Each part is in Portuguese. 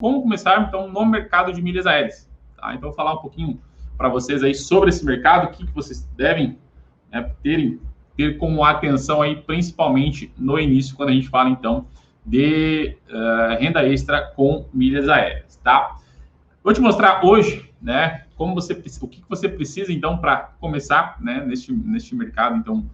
como começar, então, no mercado de milhas aéreas. Tá? Então, vou falar um pouquinho para vocês aí sobre esse mercado, o que vocês devem, né, ter como atenção aí, principalmente no início, quando a gente fala, então, de renda extra com milhas aéreas, tá? Vou te mostrar hoje, né, o que você precisa, então, para começar, né, neste mercado, então,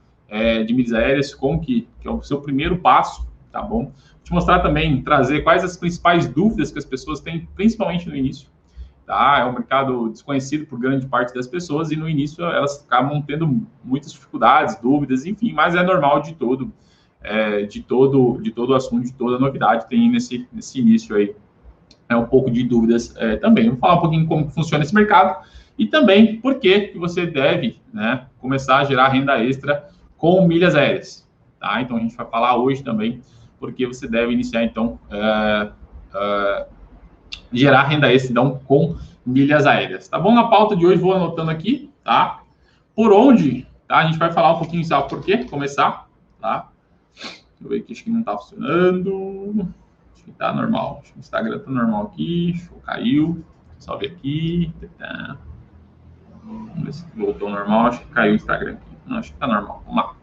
de milhas aéreas, como que é o seu primeiro passo, tá bom? Vou te mostrar também, trazer quais as principais dúvidas que as pessoas têm, principalmente no início, tá? É um mercado desconhecido por grande parte das pessoas e no início elas acabam tendo muitas dificuldades, dúvidas, enfim, mas é normal de todo o assunto, de toda novidade tem nesse início aí. Um pouco de dúvidas também. Vou falar um pouquinho como funciona esse mercado e também por que você deve, né, começar a gerar renda extra com milhas aéreas. Tá? Então, a gente vai falar hoje também porque você deve iniciar, então, gerar renda extra, então, com milhas aéreas. Tá bom? Na pauta de hoje, vou anotando aqui, tá? Por onde, tá? A gente vai falar um pouquinho, sabe por quê? Começar, tá? Deixa eu ver aqui, acho que não tá funcionando. Acho que tá normal. Acho que o Instagram tá normal aqui. Show, caiu. Só ver aqui. Vamos ver se voltou ao normal. Acho que caiu o Instagram aqui. Não, acho que tá normal. Vamos lá.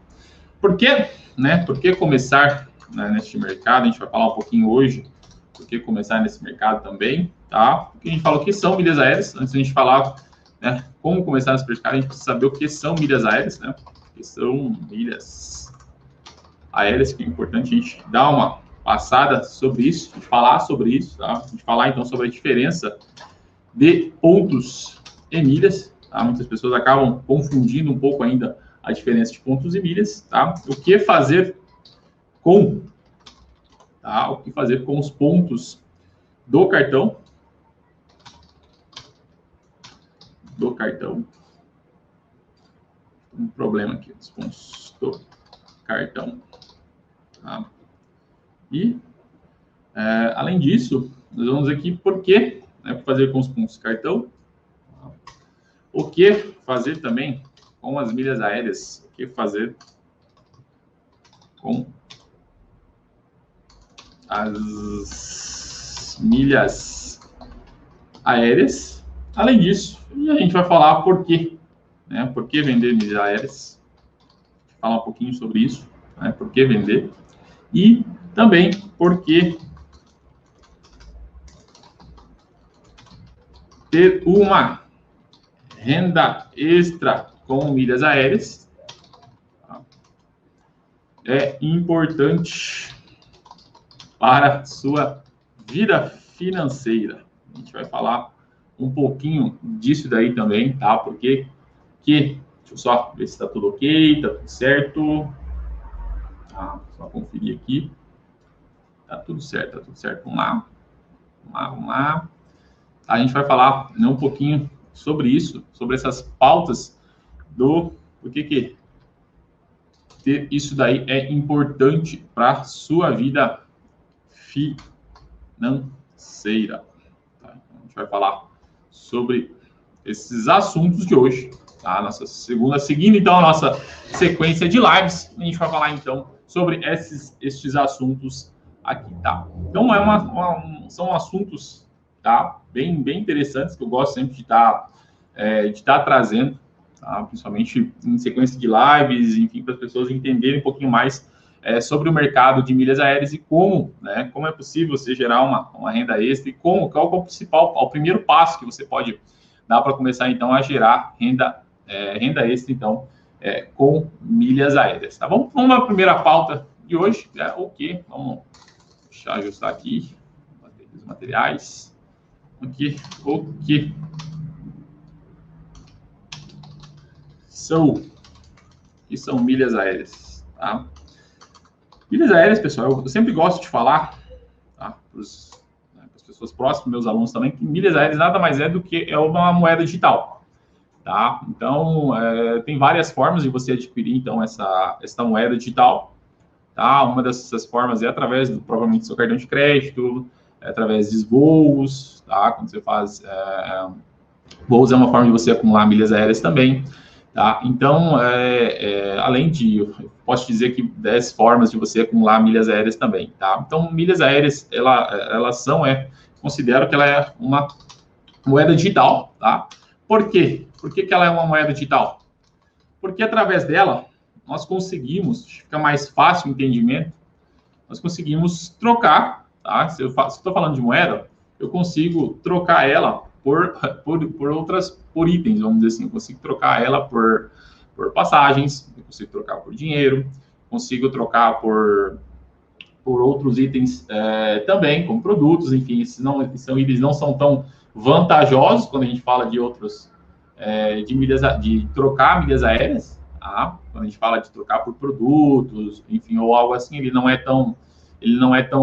Por quê? Né? Por que começar, né, neste mercado? A gente vai falar um pouquinho hoje. Por que começar nesse mercado também, tá? Porque a gente falou que são milhas aéreas. Antes de a gente falar, né, como começar nesse mercado, a gente precisa saber o que são milhas aéreas, né? O que são milhas aéreas, que é importante a gente dar uma passada sobre isso, de falar sobre isso, tá? De falar, então, sobre a diferença de pontos e milhas, tá? Muitas pessoas acabam confundindo um pouco ainda a diferença de pontos e milhas, tá? O que fazer com, tá? O que fazer com os pontos do cartão, um problema aqui, os pontos do cartão, tá? E além disso, nós vamos aqui por que, né, fazer com os pontos do cartão, o que fazer também com as milhas aéreas, o que fazer com as milhas aéreas. Além disso, e a gente vai falar por quê, né, por que vender milhas aéreas, falar um pouquinho sobre isso, né, por que vender, e também por que ter uma renda extra com milhas aéreas é importante para a sua vida financeira. A gente vai falar um pouquinho disso daí também, tá? Porque deixa eu só ver se está tudo ok, tá tudo certo. Tá, só conferir aqui. Tá tudo certo. Vamos lá. A gente vai falar, né, um pouquinho sobre isso, sobre essas pautas do que ter isso daí é importante para a sua vida financeira. Tá? Então, a gente vai falar sobre esses assuntos de hoje, tá? Seguindo então a nossa sequência de lives, a gente vai falar então sobre estes assuntos aqui, tá? Então são assuntos, tá, bem interessantes que eu gosto sempre de estar trazendo, tá? Principalmente em sequência de lives, enfim, para as pessoas entenderem um pouquinho mais sobre o mercado de milhas aéreas e como, né, como é possível você gerar uma renda extra e qual é o primeiro passo que você pode dar para começar então a gerar renda extra então com milhas aéreas, tá bom? Vamos na primeira pauta de hoje, o que? Vamos deixa eu ajustar aqui os materiais. Aqui, o que são milhas aéreas, tá? Milhas aéreas, pessoal, eu sempre gosto de falar, tá, para as pessoas próximas, meus alunos também, que milhas aéreas nada mais é do que uma moeda digital, tá? Então, tem várias formas de você adquirir, então, essa moeda digital, tá? Uma dessas formas é através, provavelmente, do seu cartão de crédito, através de voos, tá? Quando você faz voos é uma forma de você acumular milhas aéreas também, tá? Então, além de, posso dizer que 10 formas de você acumular milhas aéreas também, tá? Então, milhas aéreas, elas são considero que ela é uma moeda digital, tá? Por quê? Por que ela é uma moeda digital? Porque através dela, nós conseguimos, fica mais fácil o entendimento, nós conseguimos trocar, tá? Se eu estou falando de moeda, eu consigo trocar ela por itens, vamos dizer assim. Eu consigo trocar ela por passagens, eu consigo trocar por dinheiro, consigo trocar por outros itens também, como produtos, enfim, são itens não são tão vantajosos quando a gente fala de outros, de trocar milhas aéreas, tá? Quando a gente fala de trocar por produtos, enfim, ou algo assim, ele não é tão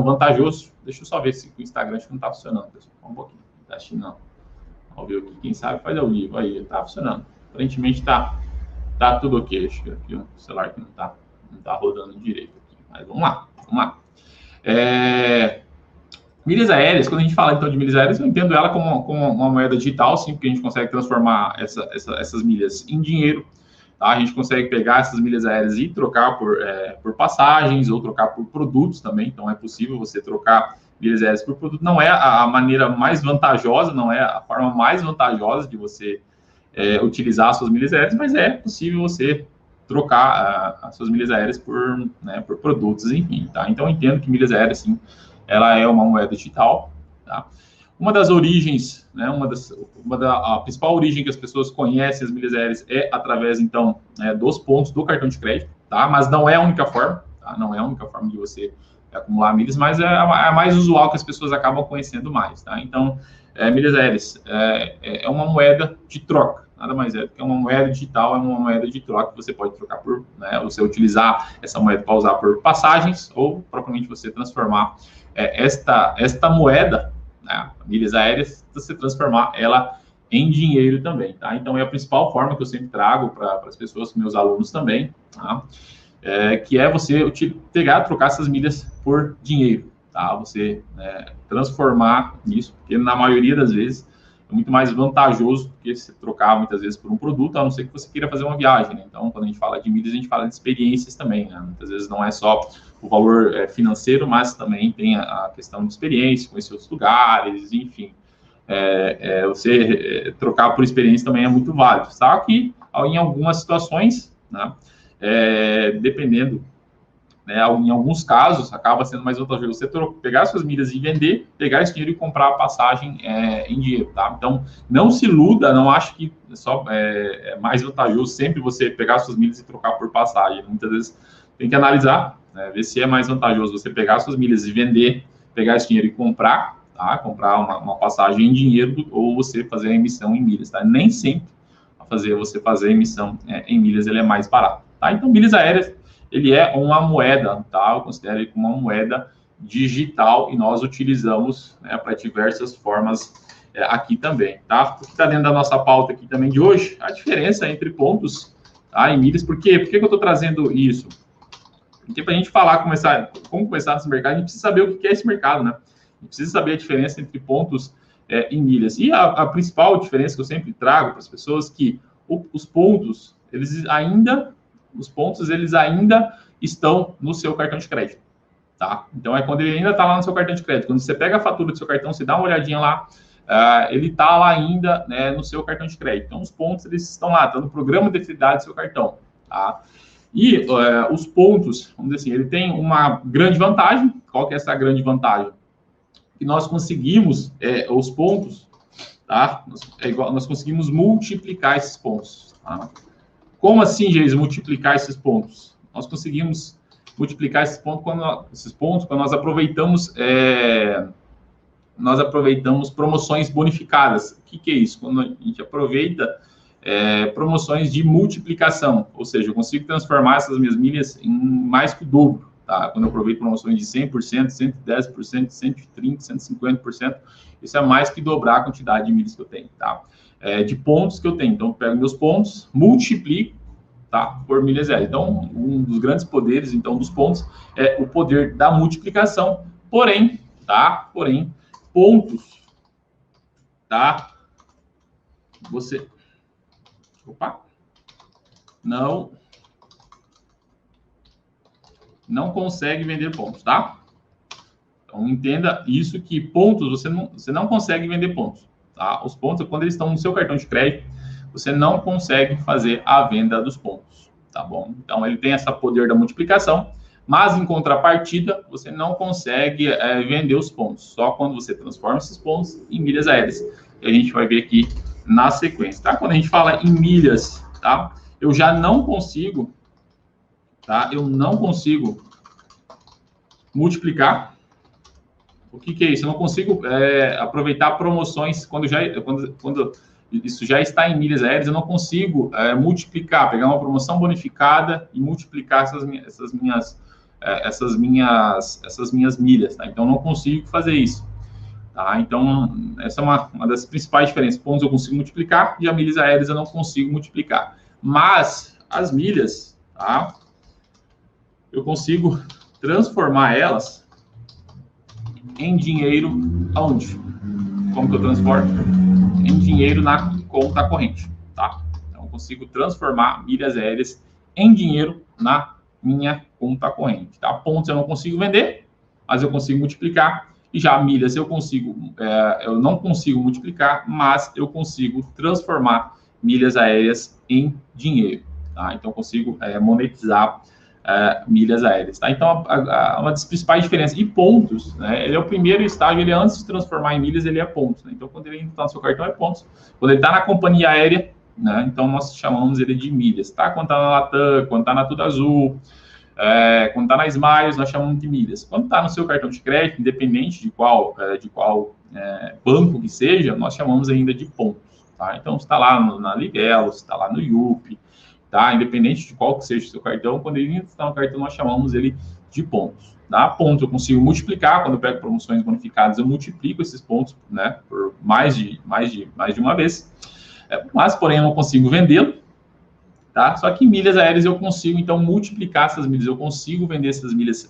vantajoso. Deixa eu só ver se o Instagram acho que não está funcionando, pessoal. Um pouquinho, tá acho não. Vamos ver aqui, quem sabe faz ao vivo, aí, está funcionando. Aparentemente tá tudo ok, acho que aqui o celular que não tá rodando direito aqui, mas vamos lá. Milhas aéreas, quando a gente fala então de milhas aéreas, eu entendo ela como uma moeda digital, sim, porque a gente consegue transformar essas milhas em dinheiro, tá? A gente consegue pegar essas milhas aéreas e trocar por passagens ou trocar por produtos também, então é possível você trocar milhas aéreas por produto. Não é a maneira mais vantajosa, não é a forma mais vantajosa de você utilizar as suas milhas aéreas, mas é possível você trocar as suas milhas aéreas por produtos, enfim, tá? Então, eu entendo que milhas aéreas, sim, ela é uma moeda digital, tá? Uma das origens, né, a principal origem que as pessoas conhecem as milhas aéreas é através, então, dos pontos do cartão de crédito, tá? Mas não é a única forma, tá? Não é a única forma de você acumular milhas, mas é a mais usual que as pessoas acabam conhecendo mais, tá? Então, milhas aéreas é uma moeda de troca, nada mais é do que uma moeda digital, é uma moeda de troca que você pode trocar por, né, você utilizar essa moeda para usar por passagens ou propriamente você transformar esta moeda, né, milhas aéreas, você transformar ela em dinheiro também, tá? Então é a principal forma que eu sempre trago para as pessoas, meus alunos também, tá? Que é você trocar essas milhas por dinheiro, tá? Você transformar nisso, porque na maioria das vezes é muito mais vantajoso do que você trocar muitas vezes por um produto, a não ser que você queira fazer uma viagem, né? Então, quando a gente fala de milhas, a gente fala de experiências também, né? Muitas vezes não é só o valor financeiro, mas também tem a questão de experiência, conhecer outros lugares, enfim. Você trocar por experiência também é muito válido. Só que, em algumas situações, né, dependendo, né, em alguns casos, acaba sendo mais vantajoso você pegar suas milhas e vender, pegar esse dinheiro e comprar a passagem em dinheiro, tá? Então, não se iluda, não acho que é mais vantajoso sempre você pegar suas milhas e trocar por passagem. Muitas vezes tem que analisar, né, ver se é mais vantajoso você pegar suas milhas e vender, pegar esse dinheiro e comprar, tá? Comprar uma passagem em dinheiro ou você fazer a emissão em milhas, tá? Nem sempre você fazer a emissão em milhas ele é mais barato, tá? Então, milhas aéreas ele é uma moeda, tá? Eu considero ele como uma moeda digital e nós utilizamos, né, para diversas formas aqui também, tá? O que está dentro da nossa pauta aqui também de hoje, a diferença entre pontos, tá, e milhas. Por quê? Por que eu estou trazendo isso? Porque para a gente falar, como começar nesse mercado, a gente precisa saber o que é esse mercado, né? A gente precisa saber a diferença entre pontos e milhas. E a principal diferença que eu sempre trago para as pessoas é que os pontos, eles ainda estão no seu cartão de crédito, tá? Então, é quando ele ainda está lá no seu cartão de crédito. Quando você pega a fatura do seu cartão, você dá uma olhadinha lá, ele está lá ainda, né, no seu cartão de crédito. Então, os pontos, eles estão lá, estão no programa de fidelidade do seu cartão, tá? E os pontos, vamos dizer assim, ele tem uma grande vantagem. Qual que é essa grande vantagem? Que nós conseguimos, os pontos, tá? Nós conseguimos multiplicar esses pontos, tá? Como assim, Geis, multiplicar esses pontos? Nós conseguimos multiplicar esses pontos quando nós aproveitamos promoções bonificadas. O que é isso? Quando a gente aproveita promoções de multiplicação, ou seja, eu consigo transformar essas minhas milhas em mais que o dobro, tá? Quando eu aproveito promoções de 100%, 110%, 130%, 150%, isso é mais que dobrar a quantidade de milhas que eu tenho, tá? De pontos que eu tenho. Então, eu pego meus pontos, multiplico, tá, por milhas aéreas. Então, um dos grandes poderes, então, dos pontos é o poder da multiplicação. Porém, pontos, tá? Você... Opa! Não consegue vender pontos, tá? Então, entenda isso, que pontos, você não consegue vender pontos. Tá? Os pontos, quando eles estão no seu cartão de crédito, você não consegue fazer a venda dos pontos. Tá bom? Então, ele tem esse poder da multiplicação, mas, em contrapartida, você não consegue vender os pontos. Só quando você transforma esses pontos em milhas aéreas. E a gente vai ver aqui na sequência. Tá? Quando a gente fala em milhas, tá? Eu já não consigo, tá? Eu não consigo multiplicar. O que é isso? Eu não consigo aproveitar promoções quando isso já está em milhas aéreas. Eu não consigo multiplicar, pegar uma promoção bonificada e multiplicar essas minhas milhas. Tá? Então, eu não consigo fazer isso. Tá? Então, essa é uma das principais diferenças. Pontos eu consigo multiplicar e as milhas aéreas eu não consigo multiplicar. Mas as milhas, tá? Eu consigo transformar elas em dinheiro aonde? Como que eu transformo? Em dinheiro na conta corrente, tá? Então, eu consigo transformar milhas aéreas em dinheiro na minha conta corrente, tá? Pontos eu não consigo vender, mas eu consigo multiplicar. E já milhas eu não consigo multiplicar, mas eu consigo transformar milhas aéreas em dinheiro, tá? Então, eu consigo monetizar milhas aéreas, tá? Então, uma das principais diferenças. E pontos, né? Ele é o primeiro estágio, ele antes de transformar em milhas, ele é pontos, né? Então, quando ele está no seu cartão, é pontos. Quando ele está na companhia aérea, né? Então, nós chamamos ele de milhas, tá? Quando está na Latam, quando está na Tudo Azul, quando está na Smiles, nós chamamos de milhas. Quando está no seu cartão de crédito, independente de qual banco que seja, nós chamamos ainda de pontos, tá? Então, está lá na Livelo, está lá no Yupi, tá? Independente de qual que seja o seu cartão, quando ele está no cartão, nós chamamos ele de pontos, tá? Pontos eu consigo multiplicar, quando eu pego promoções bonificadas, eu multiplico esses pontos, né, por mais de uma vez, mas, porém, eu não consigo vendê-lo, tá? Só que milhas aéreas eu consigo, então, multiplicar essas milhas, eu consigo vender essas milhas,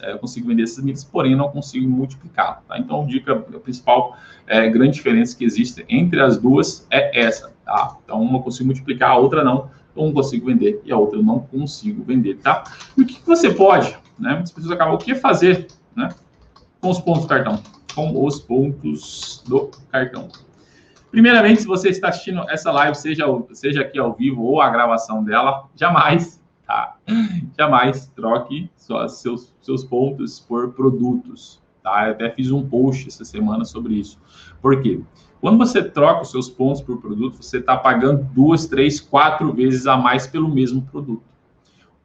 porém, eu não consigo multiplicar, tá? Então, a principal grande diferença que existe entre as duas é essa, tá? Então, uma eu consigo multiplicar, a outra não. Um consigo vender e a outra eu não consigo vender, tá? E o que você pode, né? Muitas pessoas acabam, o que fazer, né? Com os pontos do cartão. Com os pontos do cartão. Primeiramente, se você está assistindo essa live, seja aqui ao vivo ou a gravação dela, jamais, tá? Jamais troque seus pontos por produtos, tá? Eu até fiz um post essa semana sobre isso. Por quê? Quando você troca os seus pontos por produto, você está pagando 2, 3, 4 vezes a mais pelo mesmo produto.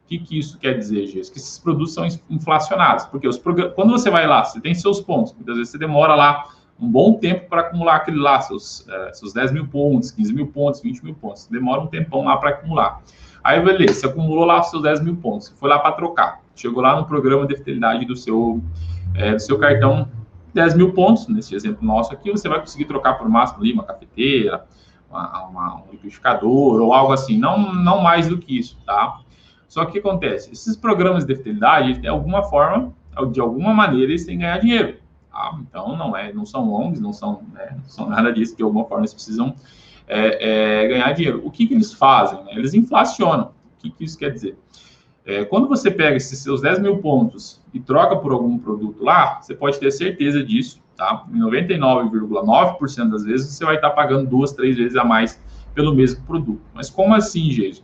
O que isso quer dizer, gente? Que esses produtos são inflacionados. Porque quando você vai lá, você tem seus pontos. Muitas vezes você demora lá um bom tempo para acumular aquele lá, seus 10 mil pontos, 15 mil pontos, 20 mil pontos. Você demora um tempão lá para acumular. Aí, beleza, você acumulou lá os seus 10 mil pontos. Você foi lá para trocar. Chegou lá no programa de fidelidade do seu cartão, 10 mil pontos, nesse exemplo nosso aqui, você vai conseguir trocar por máximo ali uma cafeteira, um liquidificador ou algo assim, não mais do que isso, tá? Só que o que acontece? Esses programas de fidelidade, de alguma maneira, eles têm que ganhar dinheiro, tá? Então, não são ONGs, não são nada disso, de alguma forma eles precisam ganhar dinheiro. O que eles fazem? Né? Eles inflacionam. O que isso quer dizer? Quando você pega esses seus 10 mil pontos e troca por algum produto lá, você pode ter certeza disso, tá? Em 99,9% das vezes, você vai estar pagando 2, 3 vezes a mais pelo mesmo produto. Mas como assim, Jason?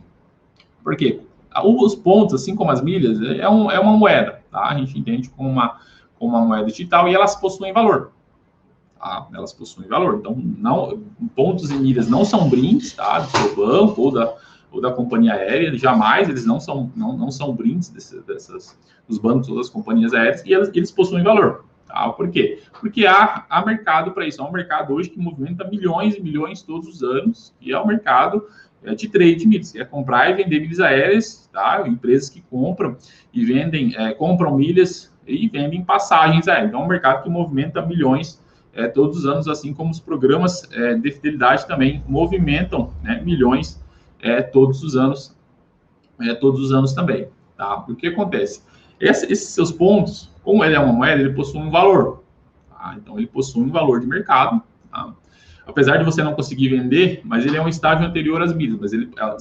Por quê? Os pontos, assim como as milhas, é uma moeda, tá? A gente entende como uma moeda digital e elas possuem valor. Tá? Elas possuem valor. Então, pontos e milhas não são brindes, tá? Do seu banco ou da companhia aérea, jamais, eles não são brindes dos bancos ou das companhias aéreas, e eles possuem valor. Tá? Por quê? Porque há mercado para isso. Há um mercado hoje que movimenta milhões e milhões todos os anos, e é o mercado de trade de milhas, que é comprar e vender milhas aéreas, tá? Empresas que compram e vendem, compram milhas e vendem passagens aéreas. Então, é um mercado que movimenta milhões todos os anos, assim como os programas de fidelidade também movimentam, né, milhões todos os anos também, tá? O que acontece? Esses seus pontos, como ele é uma moeda, ele possui um valor, tá? Então, ele possui um valor de mercado, tá? Apesar de você não conseguir vender, mas ele é um estágio anterior às milhas, mas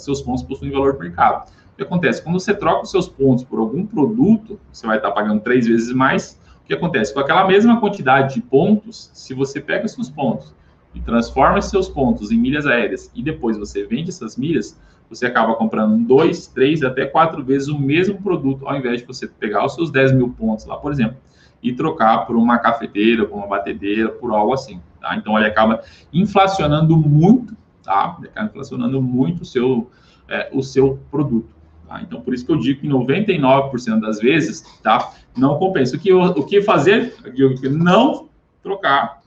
seus pontos possuem valor de mercado. O que acontece? Quando você troca os seus pontos por algum produto, você vai estar pagando 3 vezes mais, O que acontece? Com aquela mesma quantidade de pontos, se você pega esses pontos e transforma esses seus pontos em milhas aéreas e depois você vende essas milhas, você acaba comprando 2, 3, até 4 vezes o mesmo produto, ao invés de você pegar os seus 10 mil pontos lá, por exemplo, e trocar por uma cafeteira, por uma batedeira, por algo assim, tá? Então, ele acaba inflacionando muito, tá? Ele acaba inflacionando muito o seu produto, tá? Então, por isso que eu digo que 99% das vezes, tá? Não compensa. O que fazer? Não trocar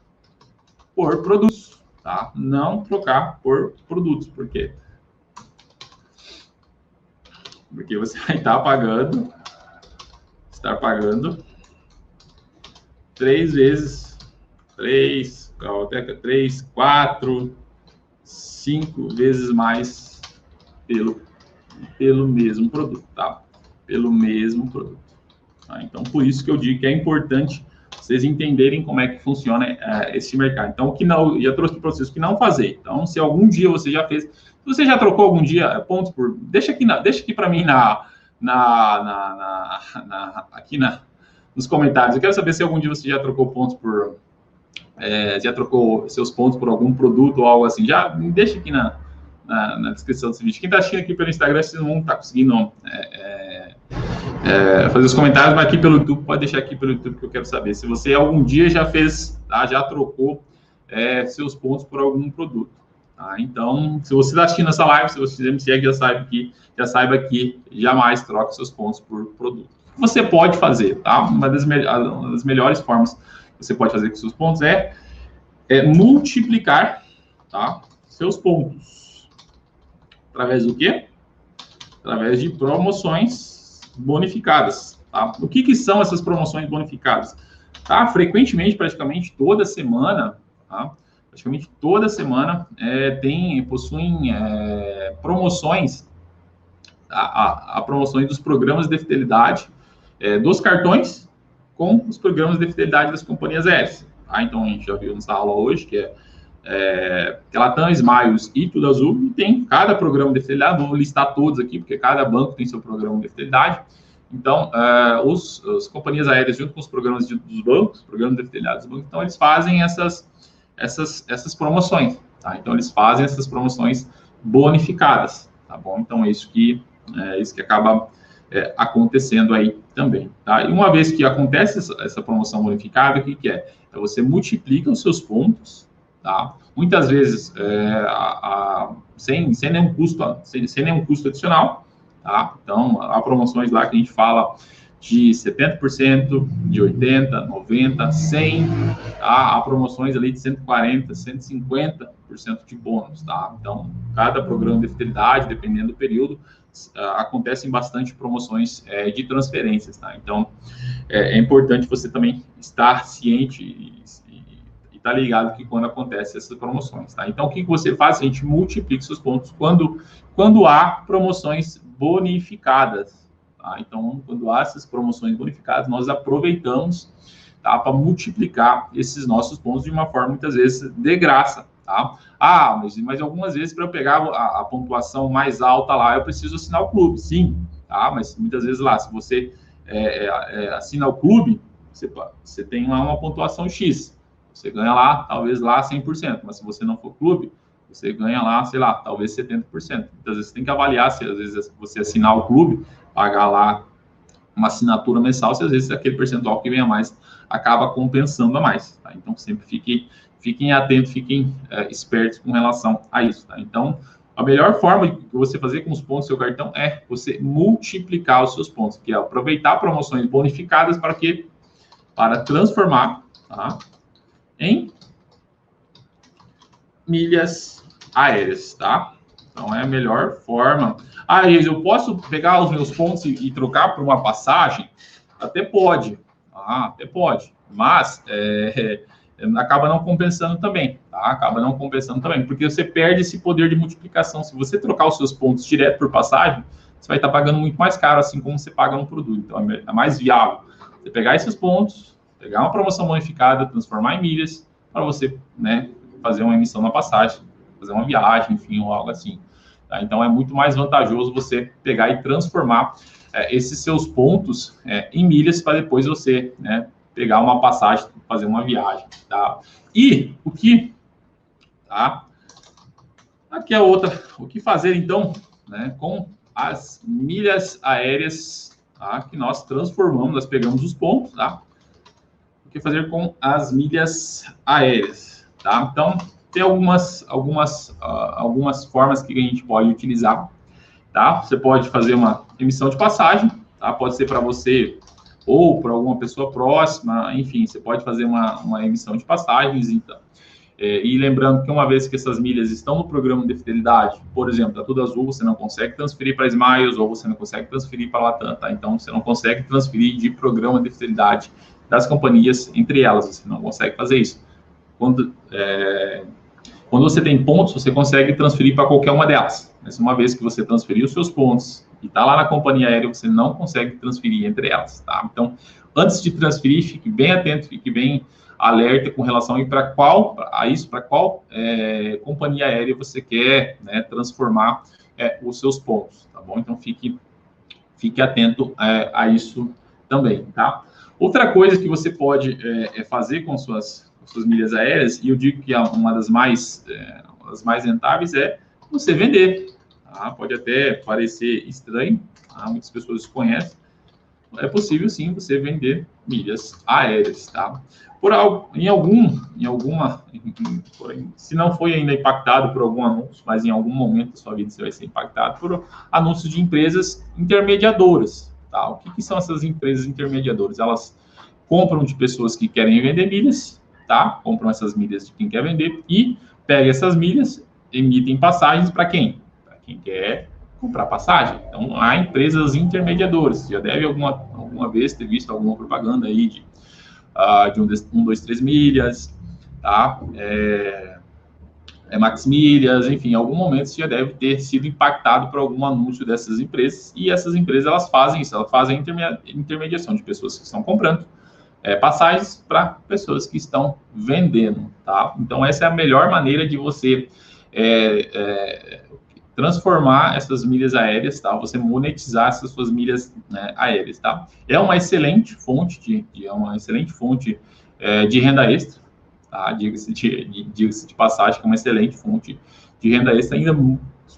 por produtos, tá? Não trocar por produtos, por quê? Porque você vai estar pagando 3 vezes, 4, 5 vezes mais pelo mesmo produto, tá? Pelo mesmo produto. Tá? Então, por isso que eu digo que é importante vocês entenderem como é que funciona esse mercado. Então, o que não, já trouxe para vocês o que não fazer. Então, se algum dia você já fez, se você já trocou algum dia pontos por, deixa aqui para mim aqui nos comentários. Eu quero saber se algum dia você já trocou pontos por, já trocou seus pontos por algum produto ou algo assim. Já me deixa aqui na descrição desse vídeo. Quem está assistindo aqui pelo Instagram, vocês não vão estar conseguindo fazer os comentários, mas aqui pelo YouTube, pode deixar aqui pelo YouTube que eu quero saber. Se você algum dia já fez, tá? Já trocou seus pontos por algum produto. Tá? Então, se você está assistindo essa live, se você me segue, já saiba que jamais troca seus pontos por produto. Você pode fazer, tá? Uma das melhores formas que você pode fazer com seus pontos é multiplicar, tá? Seus pontos. Através do quê? Através de promoções bonificadas, tá? O que são essas promoções bonificadas? Tá? Frequentemente, praticamente toda semana, tá? Praticamente toda semana possuem promoções, a promoções dos programas de fidelidade dos cartões com os programas de fidelidade das companhias aéreas. Tá? Então, a gente já viu nessa aula hoje que Latam, Smiles e Tudo Azul, e tem cada programa de fidelidade, vou listar todos aqui, porque cada banco tem seu programa de fidelidade. Então, as companhias aéreas, junto com os programas dos bancos, programas de fidelidade dos bancos, então, eles fazem essas promoções, tá? Então, eles fazem essas promoções bonificadas, tá bom? Então, é isso que acaba acontecendo aí também, tá? E uma vez que acontece essa promoção bonificada, o que é? Você multiplica os seus pontos, tá? Muitas vezes sem nenhum custo adicional, tá? Então, há promoções lá que a gente fala de 70%, de 80%, 90%, 100%, tá? Há promoções ali de 140%, 150% de bônus, tá? Então, cada programa de fidelidade, dependendo do período, acontecem bastante promoções de transferências, tá? Então, é importante você também estar ciente e estar ligado que quando acontecem essas promoções, tá? Então, o que você faz? A gente multiplica seus pontos quando há promoções bonificadas, tá? Então, quando há essas promoções bonificadas, nós aproveitamos, tá, para multiplicar esses nossos pontos de uma forma, muitas vezes, de graça, tá? Mas algumas vezes, para eu pegar a pontuação mais alta lá, eu preciso assinar o clube, sim, tá? Mas muitas vezes lá, se você assina o clube, você tem lá uma pontuação X, você ganha lá, talvez lá 100%, mas se você não for clube, você ganha lá, sei lá, talvez 70%. Muitas vezes você tem que avaliar se às vezes você assinar o clube, pagar lá uma assinatura mensal, se às vezes aquele percentual que vem a mais acaba compensando a mais, tá? Então, sempre fiquem atentos, fiquem espertos com relação a isso, tá? Então, a melhor forma de você fazer com os pontos do seu cartão é você multiplicar os seus pontos, que é aproveitar promoções bonificadas para quê? Para transformar, tá, em milhas aéreas, tá? Então, é a melhor forma. Eu posso pegar os meus pontos e trocar por uma passagem? Até pode, mas acaba não compensando também, tá? Acaba não compensando também, porque você perde esse poder de multiplicação. Se você trocar os seus pontos direto por passagem, você vai estar pagando muito mais caro, assim como você paga no produto. Então, é mais viável você pegar esses pontos, pegar uma promoção bonificada, transformar em milhas, para você, né, fazer uma emissão na passagem, fazer uma viagem, enfim, ou algo assim. Tá? Então, é muito mais vantajoso você pegar e transformar esses seus pontos em milhas para depois você, né, pegar uma passagem, fazer uma viagem, tá? E o que, tá? Aqui é outra, o que fazer então, né, com as milhas aéreas, tá, que nós transformamos, nós pegamos os pontos, tá? O que fazer com as milhas aéreas, tá? Então, tem algumas formas que a gente pode utilizar, tá? Você pode fazer uma emissão de passagem, tá? Pode ser para você ou para alguma pessoa próxima, enfim, você pode fazer uma emissão de passagens, então. E lembrando que uma vez que essas milhas estão no programa de fidelidade, por exemplo, da Tudo Azul, você não consegue transferir para Smiles ou você não consegue transferir para Latam, tá? Então, você não consegue transferir de programa de fidelidade das companhias entre elas, você não consegue fazer isso. Quando você tem pontos, você consegue transferir para qualquer uma delas. Mas uma vez que você transferiu os seus pontos e está lá na companhia aérea, você não consegue transferir entre elas, tá? Então, antes de transferir, fique bem atento, fique bem alerta com relação a qual companhia aérea você quer, né, transformar os seus pontos, tá bom? Então, fique atento a isso também, tá? Outra coisa que você pode fazer com suas milhas aéreas, e eu digo que uma das mais rentáveis é você vender, tá? Pode até parecer estranho, tá? Muitas pessoas desconhecem, é possível sim você vender milhas aéreas, tá? Se não foi ainda impactado por algum anúncio, mas em algum momento da sua vida você vai ser impactado por anúncios de empresas intermediadoras, tá? O que são essas empresas intermediadoras? Elas compram de pessoas que querem vender milhas, tá? Compram essas milhas de quem quer vender e pegam essas milhas, emitem passagens para quem? Para quem quer comprar passagem. Então, há empresas intermediadoras. Você já deve alguma vez ter visto alguma propaganda aí de 1, 2, 3 milhas, tá? Max Milhas, enfim, em algum momento você já deve ter sido impactado por algum anúncio dessas empresas, e essas empresas, elas fazem isso, elas fazem a intermediação de pessoas que estão comprando passagens para pessoas que estão vendendo, tá? Então, essa é a melhor maneira de você transformar essas milhas aéreas, tá? Você monetizar essas suas milhas, né, aéreas, tá? É uma excelente fonte de renda extra, tá? Diga-se de passagem, que é uma excelente fonte de renda extra, ainda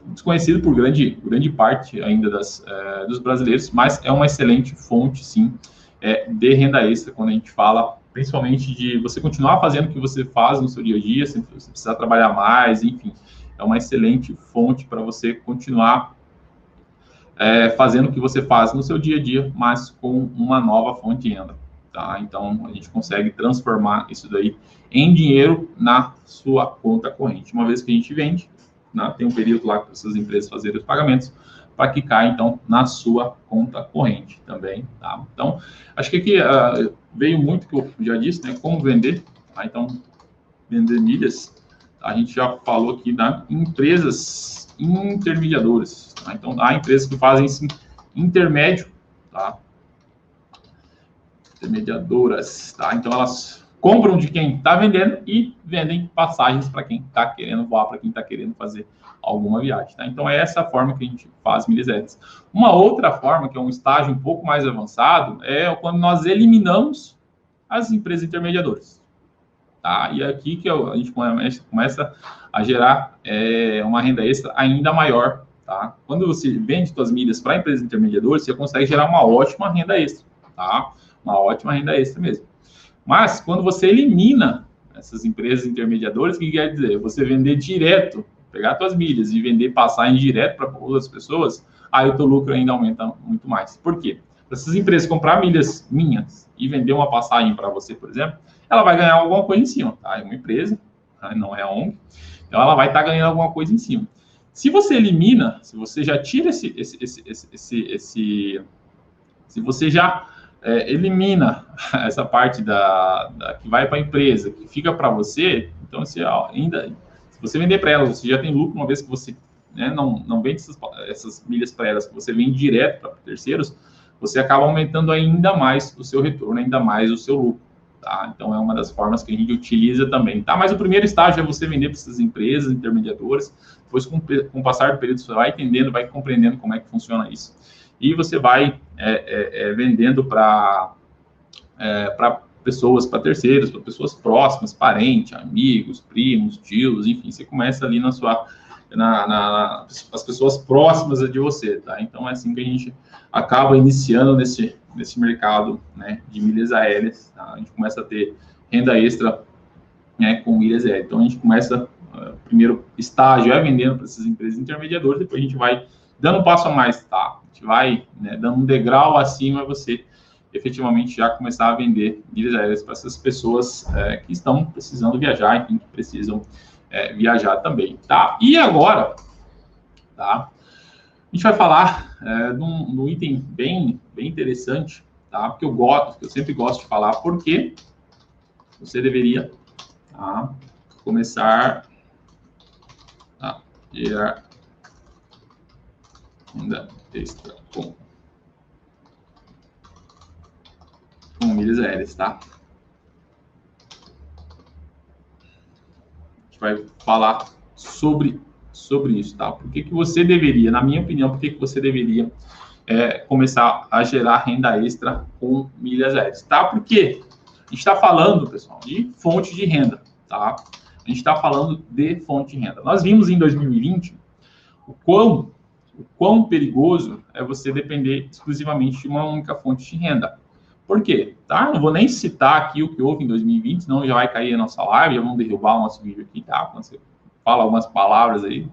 desconhecido por grande parte ainda dos brasileiros, mas é uma excelente fonte, sim, de renda extra, quando a gente fala principalmente de você continuar fazendo o que você faz no seu dia a dia, sem você precisar trabalhar mais, enfim. É uma excelente fonte para você continuar fazendo o que você faz no seu dia a dia, mas com uma nova fonte de renda, tá? Então, a gente consegue transformar isso daí em dinheiro na sua conta corrente. Uma vez que a gente vende, né, tem um período lá para essas empresas fazerem os pagamentos, para que caia, então, na sua conta corrente também, tá? Então, acho que aqui veio muito que eu já disse, né? Como vender, tá? Então, vender milhas. A gente já falou aqui das empresas intermediadoras, tá? Então, há empresas que fazem esse intermédio, tá? Intermediadoras, tá? Então, elas compram de quem está vendendo e vendem passagens para quem está querendo voar, para quem está querendo fazer alguma viagem, tá? Então, é essa forma que a gente faz milhas aéreas. Uma outra forma, que é um estágio um pouco mais avançado, é quando nós eliminamos as empresas intermediadoras. Tá? E aqui que a gente começa a gerar uma renda extra ainda maior, tá? Quando você vende suas milhas para empresas intermediadoras, você consegue gerar uma ótima renda extra, tá? Uma ótima renda extra mesmo. Mas quando você elimina essas empresas intermediadoras, o que quer dizer? Você vender direto, pegar suas milhas e vender passagem direto para outras pessoas, aí o teu lucro ainda aumenta muito mais. Por quê? Para essas empresas comprar milhas minhas e vender uma passagem para você, por exemplo, ela vai ganhar alguma coisa em cima, tá? É uma empresa, tá? Não é a ONG, então ela vai estar ganhando alguma coisa em cima. Se você elimina, se você já tira se você já elimina essa parte que vai para a empresa, que fica para você, então se você vender para ela, você já tem lucro, uma vez que você, né, não vende essas milhas para elas, que você vende direto para terceiros, você acaba aumentando ainda mais o seu retorno, ainda mais o seu lucro. Tá? Então, é uma das formas que a gente utiliza também, tá? Mas o primeiro estágio é você vender para essas empresas intermediadoras, depois, com o passar do período, você vai entendendo, vai compreendendo como é que funciona isso. E você vai vendendo para pessoas, para terceiros, para pessoas próximas, parentes, amigos, primos, tios, enfim, você começa ali as pessoas próximas de você, tá? Então é assim que a gente acaba iniciando nesse mercado, né, de milhas aéreas, tá? A gente começa a ter renda extra, né, com milhas aéreas. Então a gente começa, primeiro estágio é vendendo para essas empresas intermediadoras, depois a gente vai dando um passo a mais, tá? A gente vai, né, dando um degrau acima, você efetivamente já começar a vender milhas aéreas para essas pessoas que estão precisando viajar, enfim, que precisam viajar também, tá? E agora, tá? A gente vai falar num item bem também, tá? Porque eu sempre gosto de falar, porque você deveria, tá, começar a gerar renda extra com milhas aéreas, tá? A gente vai falar sobre isso, tá? Por que você deveria, na minha opinião, por que você deveria começar a gerar renda extra com milhas aéreas, tá? Porque a gente está falando, pessoal, de fonte de renda, tá? A gente está falando de fonte de renda. Nós vimos em 2020 o quão perigoso é você depender exclusivamente de uma única fonte de renda. Por quê? Tá? Não vou nem citar aqui o que houve em 2020, senão já vai cair a nossa live, já vão derrubar o nosso vídeo aqui, tá? Quando você fala algumas palavras aí,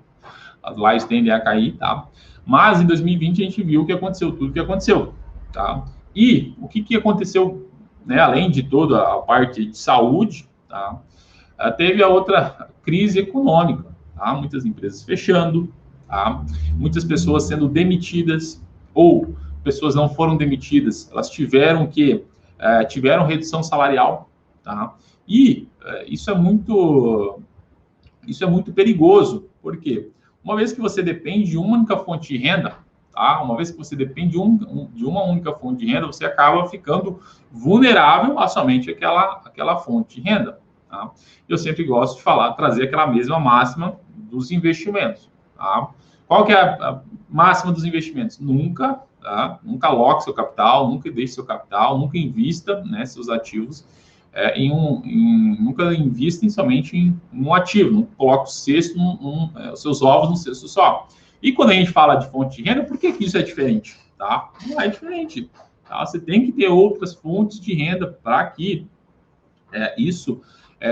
as lives tendem a cair, tá? Mas em 2020 a gente viu que aconteceu tudo o que aconteceu, tá? E o que aconteceu, né, além de toda a parte de saúde, tá? Teve a outra crise econômica, tá? Muitas empresas fechando, tá? Muitas pessoas sendo demitidas, ou pessoas não foram demitidas, elas tiveram redução salarial, tá? E isso é muito perigoso, porque uma vez que você depende de uma única fonte de renda, tá? Uma vez que você depende de uma única fonte de renda, você acaba ficando vulnerável a somente aquela fonte de renda, tá? Eu sempre gosto de trazer aquela mesma máxima dos investimentos, tá? Qual que é a máxima dos investimentos? Nunca aloque seu capital, nunca deixe seu capital, nunca invista, né, seus ativos nunca invista somente em um ativo, não coloque os seus ovos num cesto só. E quando a gente fala de fonte de renda, por que isso é diferente? Tá? Não é diferente. Tá? Você tem que ter outras fontes de renda para que isso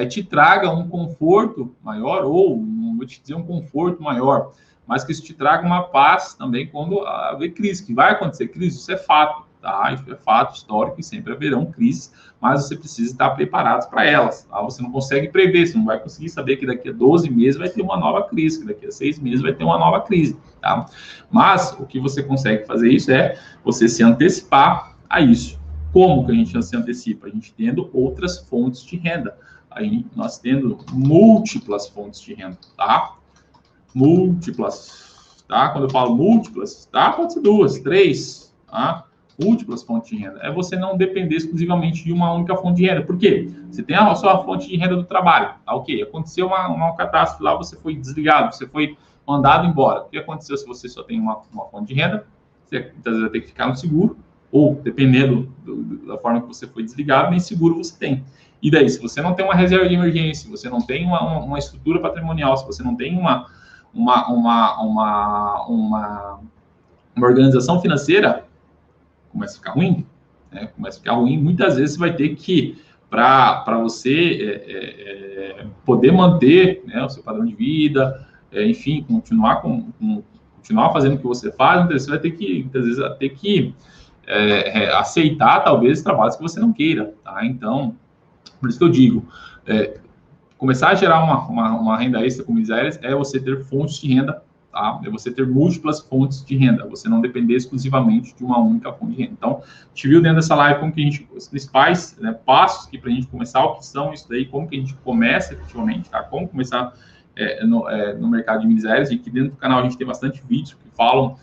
te traga um conforto maior, ou, não vou te dizer um conforto maior, mas que isso te traga uma paz também quando haver crise, que vai acontecer crise, isso é fato, tá? Isso é fato histórico e sempre haverão crises, mas você precisa estar preparado para elas, tá? Você não consegue prever, você não vai conseguir saber que daqui a 12 meses vai ter uma nova crise, que daqui a 6 meses vai ter uma nova crise, tá? Mas o que você consegue fazer isso é você se antecipar a isso. Como que a gente se antecipa? A gente tendo outras fontes de renda, aí nós tendo múltiplas fontes de renda, tá? Múltiplas, tá? Quando eu falo múltiplas, tá? Pode ser 2, 3, tá? Múltiplas fontes de renda. É você não depender exclusivamente de uma única fonte de renda. Por quê? Você tem a sua fonte de renda do trabalho, tá? Ok, aconteceu uma catástrofe lá, você foi desligado, você foi mandado embora. O que aconteceu se você só tem uma fonte de renda? Você muitas vezes vai ter que ficar no seguro, ou dependendo da forma que você foi desligado, nem seguro você tem. E daí, se você não tem uma reserva de emergência, se você não tem uma estrutura patrimonial, se você não tem uma organização financeira, começa a ficar ruim, né? Começa a ficar ruim. Muitas vezes você vai ter que, para você poder manter, né, o seu padrão de vida, enfim, continuar fazendo o que você faz, muitas vezes você vai ter que, muitas vezes, aceitar, talvez, trabalhos que você não queira, tá? Então, por isso que eu digo, começar a gerar uma renda extra com milhas aéreas é você ter fontes de renda, tá? É você ter múltiplas fontes de renda, você não depender exclusivamente de uma única fonte de renda. Então, a gente viu dentro dessa live como que os principais, né, passos que para a gente começar, o que são isso daí, como que a gente começa efetivamente, tá? Como começar no mercado de milhas aéreas, e aqui dentro do canal a gente tem bastante vídeos que falam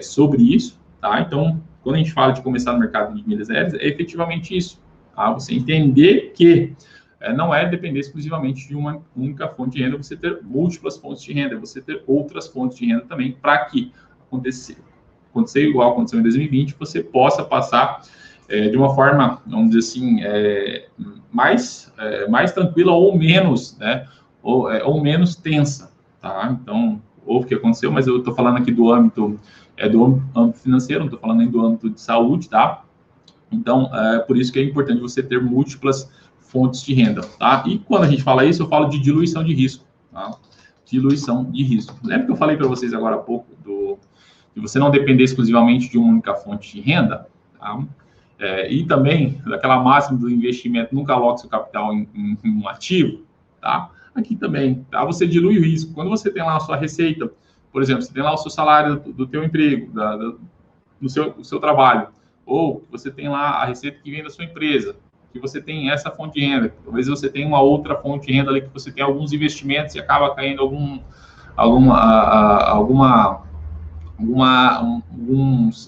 sobre isso, tá? Então, quando a gente fala de começar no mercado de milhas aéreas, é efetivamente isso, tá? Você entender que não é depender exclusivamente de uma única fonte de renda, você ter múltiplas fontes de renda, você ter outras fontes de renda também, para que acontecer igual aconteceu em 2020, você possa passar de uma forma, vamos dizer assim, mais tranquila ou menos, né, ou menos tensa, tá? Então, houve o que aconteceu, mas eu estou falando aqui do âmbito financeiro, não estou falando nem do âmbito de saúde, tá? Então, por isso que é importante você ter múltiplas fontes de renda, tá? E quando a gente fala isso, eu falo de diluição de risco, tá? Diluição de risco. Lembra que eu falei para vocês agora há pouco de você não depender exclusivamente de uma única fonte de renda, tá? E também daquela máxima do investimento, nunca aloque seu capital em um ativo, tá? Aqui também, tá? Você dilui o risco. Quando você tem lá a sua receita, por exemplo, você tem lá o seu salário do teu emprego, do seu trabalho, ou você tem lá a receita que vem da sua empresa, que você tem essa fonte de renda, talvez você tenha uma outra fonte de renda ali que você tem alguns investimentos e acaba caindo alguns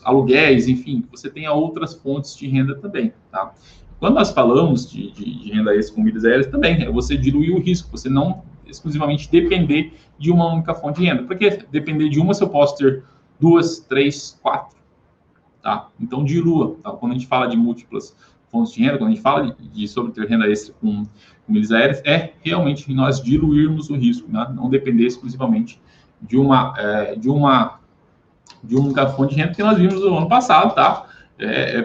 aluguéis, enfim, você tenha outras fontes de renda também, tá? Quando nós falamos de renda extra com milhas aéreas, também é você diluir o risco, você não exclusivamente depender de uma única fonte de renda. Porque depender de uma, se eu posso ter 2, 3, 4, tá? Então, dilua, tá? Quando a gente fala de múltiplas fontes de renda, quando a gente fala sobre ter renda extra com milhas aéreas, é realmente nós diluirmos o risco, né? Não depender exclusivamente de uma única fonte de renda, que nós vimos no ano passado, tá?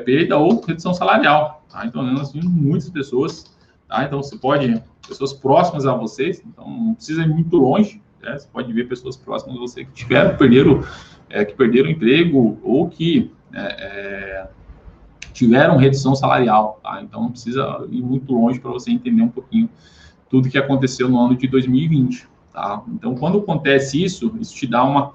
Perda ou redução salarial, tá? Então, nós vimos muitas pessoas, tá? Então, você pode, pessoas próximas a vocês, então não precisa ir muito longe, né? Você pode ver pessoas próximas a você que perderam o emprego ou que tiveram redução salarial, tá? Então, não precisa ir muito longe para você entender um pouquinho tudo que aconteceu no ano de 2020, tá? Então, quando acontece isso te dá uma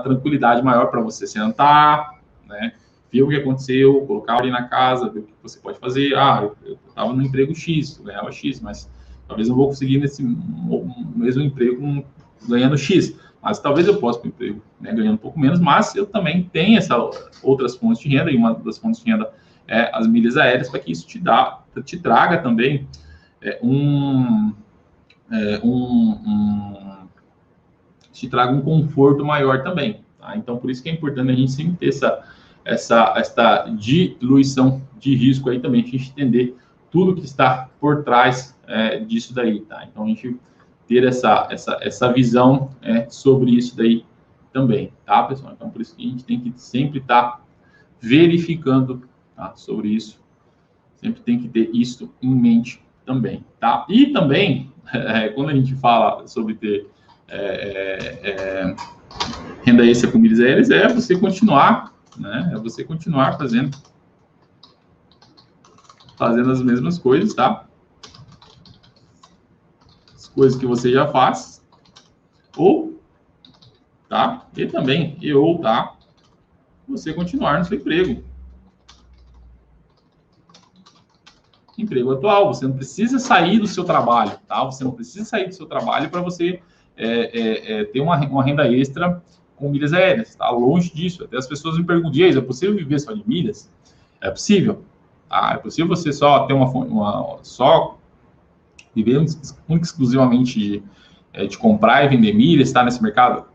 tranquilidade maior para você sentar, né? Ver o que aconteceu, colocar ali na casa, ver o que você pode fazer. Eu estava no emprego X, eu ganhava X, mas talvez não vou conseguir nesse mesmo emprego ganhando X. Mas talvez eu possa para o emprego, né, ganhando um pouco menos, mas eu também tenho essas outras fontes de renda, e uma das fontes de renda é as milhas aéreas, para que isso te traga também te traga um conforto maior também, tá? Então, por isso que é importante a gente sempre ter essa diluição de risco aí também, a gente entender tudo que está por trás disso daí, tá? Então, a gente ter essa visão sobre isso daí também, tá, pessoal? Então, por isso que a gente tem que sempre estar verificando, tá, sobre isso, sempre tem que ter isso em mente também, tá? E também, quando a gente fala sobre ter renda extra com milhas aéreas, é você continuar, né? É você continuar fazendo as mesmas coisas, tá? As coisas que você já faz, tá? E também, tá? Você continuar no seu emprego atual. Você não precisa sair do seu trabalho, tá? Você não precisa sair do seu trabalho para você ter uma renda extra com milhas aéreas, tá? Longe disso. Até as pessoas me perguntam, é possível viver só de milhas? É possível. É possível você só ter só viver única exclusivamente de comprar e vender milhas, tá nesse mercado?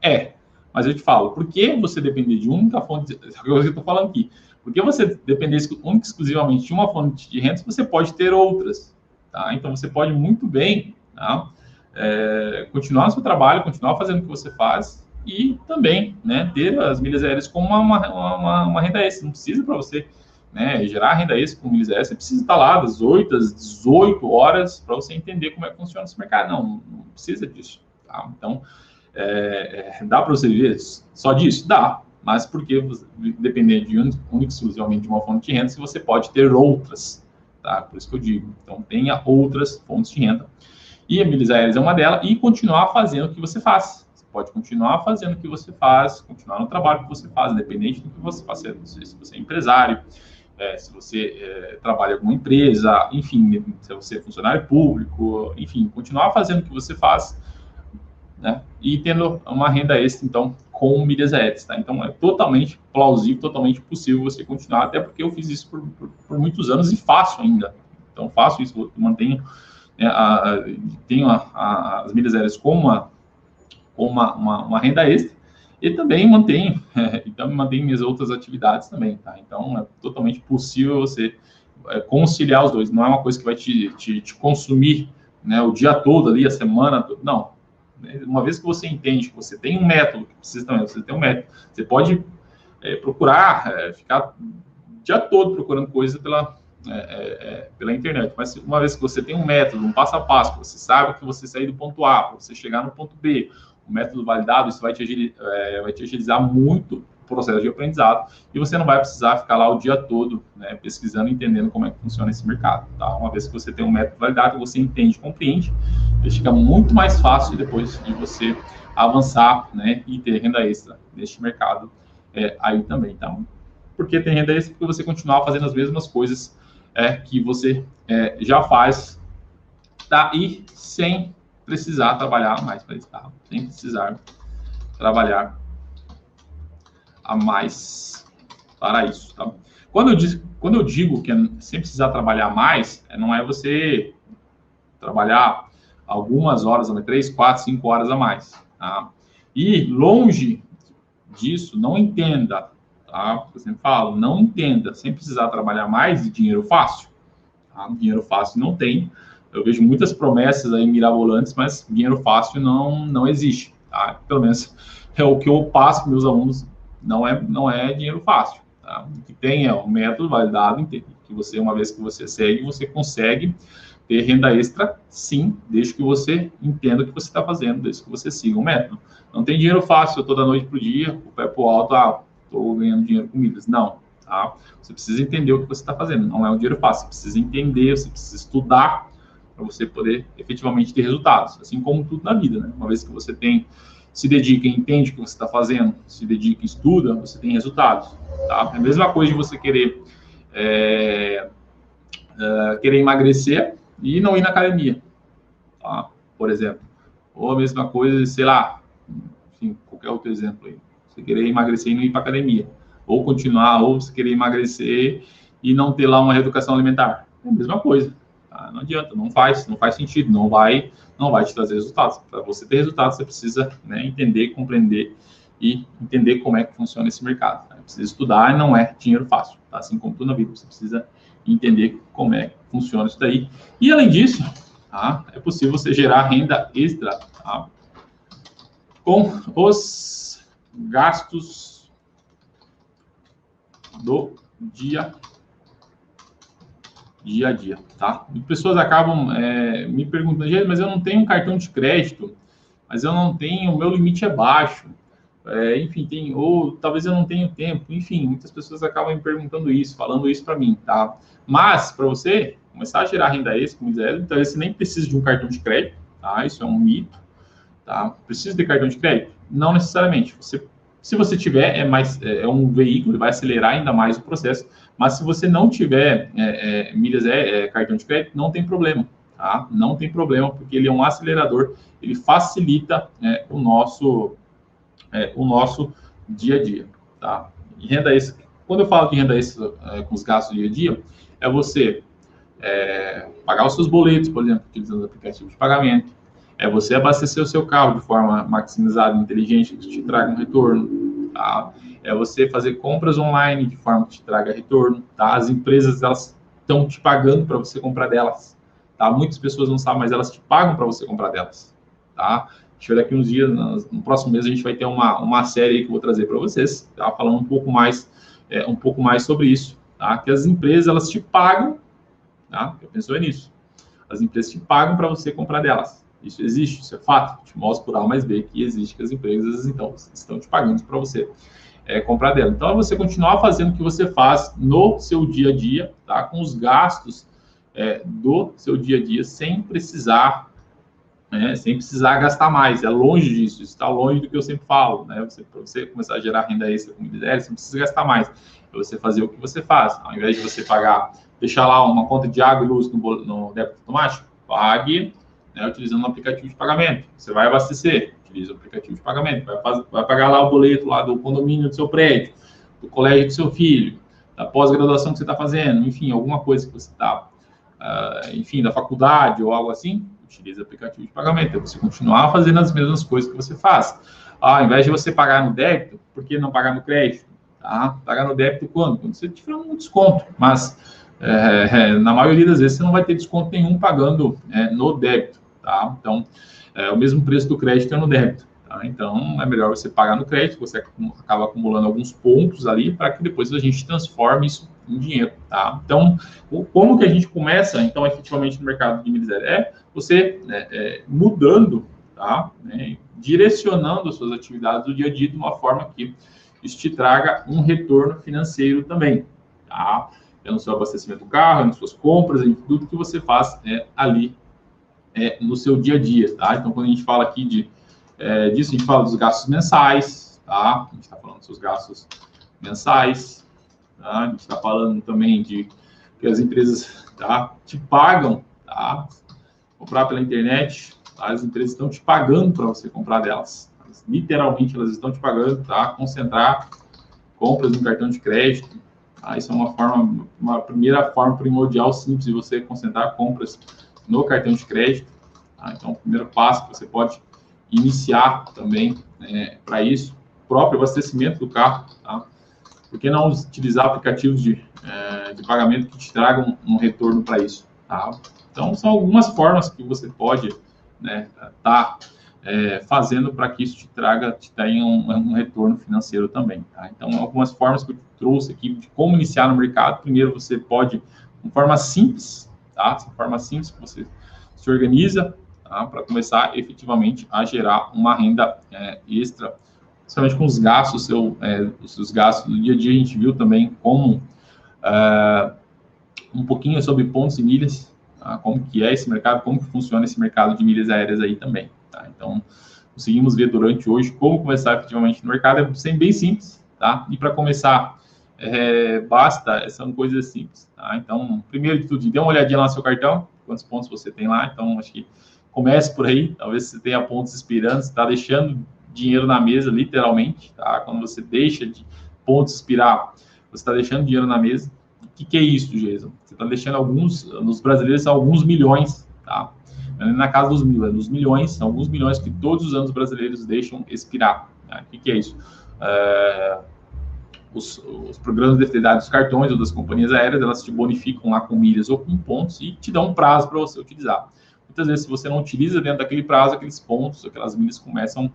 Mas eu te falo, por que você depender de única fonte, é o que eu estou falando aqui, por que você depender única exclusivamente de uma fonte de renda, você pode ter outras, tá? Então, você pode muito bem, tá? Continuar no seu trabalho, continuar fazendo o que você faz e também, né, ter as milhas aéreas como uma renda extra. Não precisa para você, né, gerar renda extra com milhas aéreas, você precisa estar lá das 8 às 18 horas para você entender como é que funciona esse mercado. Não precisa disso, tá? Então, dá para você viver só disso? Dá. Mas porque depender de única exclusivamente de uma fonte de renda, se você pode ter outras, tá? Por isso que eu digo. Então, tenha outras fontes de renda. E a milhas aéreas é uma delas, e continuar fazendo o que você faz. Você pode continuar fazendo o que você faz, continuar no trabalho que você faz, independente do que você faz, se você é empresário, se você trabalha em alguma empresa, enfim, se você é funcionário público, enfim, continuar fazendo o que você faz, né? E tendo uma renda extra, então, com milhas aéreas, tá? Então, é totalmente plausível, totalmente possível você continuar, até porque eu fiz isso por muitos anos e faço ainda. Então, faço isso, mantenho, tenho as milhas aéreas como uma renda extra e também mantenho minhas outras atividades também, tá? Então, é totalmente possível você conciliar os dois. Não é uma coisa que vai te consumir, né, o dia todo ali, a semana toda. Não. Uma vez que você entende que você tem um método, que precisa também, você tem um método, você pode procurar, ficar o dia todo procurando coisa pela internet. Mas uma vez que você tem um método, um passo a passo, que você sabe que você sair do ponto A para você chegar no ponto B, o método validado, isso vai te agilizar muito o processo de aprendizado e você não vai precisar ficar lá o dia todo, né, pesquisando, entendendo como é que funciona esse mercado. Tá? Uma vez que você tem um método validado, você entende, compreende, fica muito mais fácil depois de você avançar, né, e ter renda extra neste mercado aí também. Tá? Por que tem renda extra? Porque você continuar fazendo as mesmas coisas que você já faz, tá? E sem precisar trabalhar mais para isso, tá? Sem precisar trabalhar a mais para isso, tá? Quando eu digo que sem precisar trabalhar mais, não é você trabalhar algumas horas, 3, 4, 5 horas a mais, tá? E longe disso, não entenda, tá? Eu sempre falo, não entenda, sem precisar trabalhar mais de dinheiro fácil, tá? Dinheiro fácil não tem. Eu vejo muitas promessas aí mirabolantes, mas dinheiro fácil não existe, tá? Pelo menos é o que eu passo para meus alunos, não é dinheiro fácil, tá? O que tem é um método validado, que você, uma vez que você segue, você consegue ter renda extra, sim, desde que você entenda o que você está fazendo, desde que você siga o método. Não tem dinheiro fácil, eu tô da noite pro dia, o pé pro alto, estou ganhando dinheiro com milhas. Não, tá? Você precisa entender o que você está fazendo, não é um dinheiro fácil, você precisa entender, você precisa estudar para você poder efetivamente ter resultados, assim como tudo na vida, né? Uma vez que você se dedica, entende o que você está fazendo, se dedica e estuda, você tem resultados, tá? É a mesma coisa de você querer emagrecer e não ir na academia, tá? Por exemplo. Ou a mesma coisa, sei lá, enfim, qualquer outro exemplo aí. Você querer emagrecer e não ir para academia. Ou continuar, ou você querer emagrecer e não ter lá uma reeducação alimentar. É a mesma coisa. Tá? Não adianta, não faz sentido, não vai te trazer resultados. Para você ter resultados, você precisa, né, entender, compreender e entender como é que funciona esse mercado. Tá? Precisa estudar, não é dinheiro fácil. Tá? Assim como tudo na vida, você precisa entender como é que funciona isso daí. E além disso, tá, é possível você gerar renda extra, tá, com os gastos do dia a dia, tá? E pessoas acabam me perguntando, mas eu não tenho um cartão de crédito, mas eu não tenho, o meu limite é baixo, enfim, ou talvez eu não tenha tempo, enfim, muitas pessoas acabam me perguntando isso, falando isso para mim, tá? Mas, para você começar a gerar renda extra, como dizer, então você nem precisa de um cartão de crédito, tá? Isso é um mito, tá? Precisa de cartão de crédito? Não necessariamente. Se você tiver, é um veículo, ele vai acelerar ainda mais o processo, mas se você não tiver milhas, cartão de crédito, não tem problema, tá? Não tem problema, porque ele é um acelerador, ele facilita o nosso dia a dia, tá? E renda extra, quando eu falo de renda extra com os gastos do dia a dia, é você pagar os seus boletos, por exemplo, utilizando o aplicativo de pagamento, é você abastecer o seu carro de forma maximizada, inteligente, que te traga um retorno, tá? É você fazer compras online de forma que te traga retorno, tá? As empresas, elas estão te pagando para você comprar delas, tá? Muitas pessoas não sabem, mas elas te pagam para você comprar delas, tá? Deixa eu ver daqui uns dias, no próximo mês a gente vai ter uma série aí que eu vou trazer para vocês, tá? Falando um pouco mais sobre isso, tá? Que as empresas, elas te pagam, tá? Eu pensou nisso. As empresas te pagam para você comprar delas. Isso existe, isso é fato. Te mostro por A mais B que existe, que as empresas então estão te pagando para você comprar dela. Então, é você continuar fazendo o que você faz no seu dia a dia, tá? Com os gastos do seu dia a dia, sem precisar gastar mais. É longe disso, está longe do que eu sempre falo, né? Para você começar a gerar renda extra com miséria, você não precisa gastar mais. É você fazer o que você faz. Ao invés de você deixar lá uma conta de água e luz no débito automático, pague, né, utilizando um aplicativo de pagamento. Você vai abastecer, utiliza o aplicativo de pagamento. Vai pagar lá o boleto lá do condomínio do seu prédio, do colégio do seu filho, da pós-graduação que você está fazendo, enfim, alguma coisa que você está, da faculdade ou algo assim, utiliza o aplicativo de pagamento. É você continuar fazendo as mesmas coisas que você faz. ao invés de você pagar no débito, por que não pagar no crédito? Tá? Pagar no débito quando? Quando você tiver um desconto, mas na maioria das vezes você não vai ter desconto nenhum pagando no débito, tá? Então, o mesmo preço do crédito é no débito, tá? Então, é melhor você pagar no crédito, você acaba acumulando alguns pontos ali para que depois a gente transforme isso em dinheiro, tá? Então, como que a gente começa, então, efetivamente no mercado de milhas aéreas? Você mudando, tá? Direcionando as suas atividades do dia a dia de uma forma que isso te traga um retorno financeiro também, tá? No seu abastecimento do carro, nas suas compras, em tudo que você faz ali no seu dia a dia, tá? Então, quando a gente fala aqui disso, a gente fala dos gastos mensais, tá? A gente está falando dos seus gastos mensais, tá? A gente está falando também de que as empresas, tá, te pagam, tá? Comprar pela internet, tá? As empresas estão te pagando para você comprar delas. Literalmente, elas estão te pagando, tá? Concentrar compras no cartão de crédito. Tá? Isso é uma primeira forma primordial, simples, de você concentrar compras no cartão de crédito. Tá? Então, o primeiro passo que você pode iniciar também para isso, o próprio abastecimento do carro. Tá? Por que não utilizar aplicativos de pagamento que te tragam um retorno para isso? Tá? Então, são algumas formas que você pode estar fazendo para que isso te tenha um retorno financeiro também. Tá? Então, algumas formas que eu trouxe aqui de como iniciar no mercado. Primeiro, você pode, de forma simples, tá? De forma simples, você se organiza, tá? Para começar efetivamente a gerar uma renda extra, principalmente com os gastos, os seus gastos do dia a dia. A gente viu também como um pouquinho sobre pontos e milhas, tá? Como que é esse mercado, como que funciona esse mercado de milhas aéreas aí também. Tá? Então, conseguimos ver durante hoje como começar efetivamente no mercado. É bem simples, tá? E para começar, são coisas simples, tá? Então, primeiro de tudo, dê uma olhadinha lá no seu cartão, quantos pontos você tem lá. Então, acho que comece por aí. Talvez você tenha pontos expirando, você está deixando dinheiro na mesa, literalmente, tá? Quando você deixa de pontos expirar, você está deixando dinheiro na mesa. O que é isso, Jason? Você está deixando nos brasileiros, alguns milhões, tá? Na casa dos milhões, são alguns milhões que todos os anos os brasileiros deixam expirar. Tá? O que é isso? Os programas de fidelidade dos cartões ou das companhias aéreas, elas te bonificam lá com milhas ou com pontos e te dão um prazo para você utilizar. Muitas vezes, se você não utiliza dentro daquele prazo, aqueles pontos, aquelas milhas começam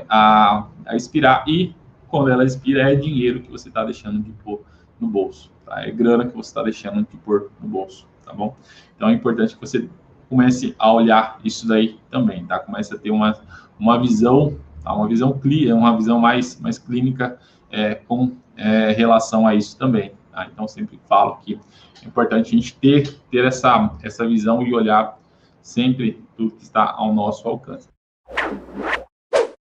a expirar, e quando ela expira, é dinheiro que você está deixando de pôr no bolso, tá? É grana que você está deixando de pôr no bolso, tá bom? Então, é importante que você comece a olhar isso daí também, tá? Comece a ter uma visão, tá? Uma visão mais clínica com relação a isso também, tá? Então, sempre falo que é importante a gente ter essa visão e olhar sempre tudo que está ao nosso alcance.